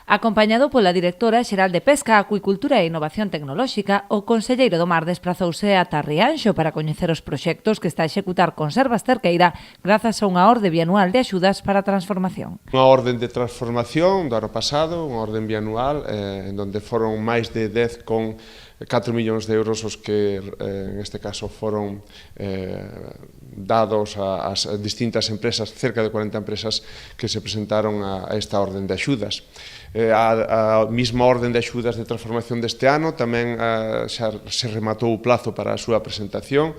Acompañado pola directora xeral de Pesca, Acuicultura e Innovación Tecnolóxica, o conselleiro do Mar desprazouse ata Rianxo para coñecer os proxectos que está a executar Conservas Cerqueira grazas a unha orde bianual de axudas para a transformación. Unha orden de transformación do ano pasado, unha orden bianual, en donde foron máis de 10,4 millóns de euros os que, en este caso, foron dados ás distintas empresas, cerca de 40 empresas que se presentaron a esta orden de axudas. A mesma orden de axudas de transformación deste ano tamén xa se rematou o plazo para a súa presentación,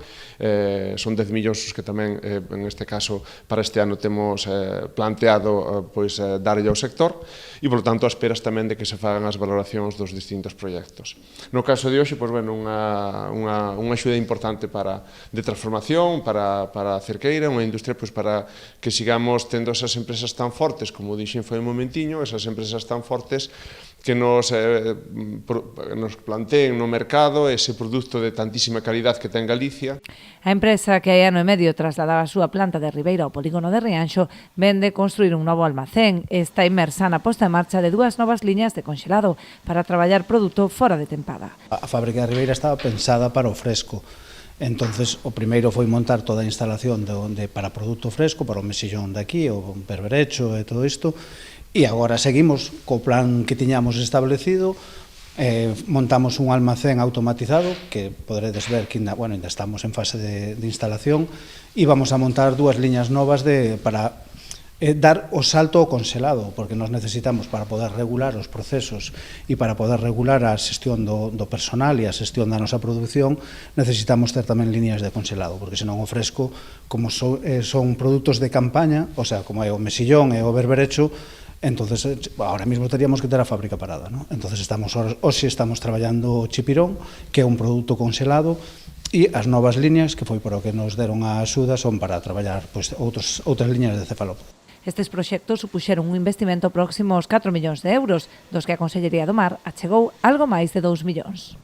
son 10 millóns os que tamén, en este caso, para este ano temos planteado darlle ao sector e, por tanto, a esperas tamén de que se fagan as valoracións dos distintos proxectos. No caso de hoxe, unha axuda importante de transformación para a Cerqueira, unha industria para que sigamos tendo esas empresas tan fortes, como dixen foi un momentiño, esas empresas tan fortes que nos planteen no mercado ese produto de tantísima calidad que ten Galicia. A empresa que hai ano e medio trasladaba a súa planta de Ribeira ao polígono de Rianxo vende construir un novo almacén. Está inmersa na posta en marcha de 2 novas liñas de conxelado para traballar produto fora de tempada. A fábrica de Ribeira estaba pensada para o fresco. Entonces, o primeiro foi montar toda a instalación para produto fresco, para o mesillón de aquí, o berberecho e todo isto, e agora seguimos co plan que tiñamos establecido, montamos un almacén automatizado, que poderedes ver que ainda estamos en fase de instalación, e vamos a montar 2 liñas novas para dar o salto ao conselado, porque nos necesitamos para poder regular os procesos e para poder regular a xestión do personal e a xestión da nosa produción, necesitamos ter tamén líneas de conselado, porque senón o fresco, como son produtos de campaña, o sea, como é o mesillón e o berberecho, entonces ahora mismo teríamos que ter a fábrica parada, ¿no? Entonces hoxe estamos traballando o chipirón, que é un produto conselado, e as novas líneas, que foi para o que nos deron a axuda, son para traballar outras líneas de cefalópodo. Estes proxectos supuxeron un investimento próximo aos 4 millóns de euros, dos que a Consellería do Mar achegou algo máis de 2 millóns.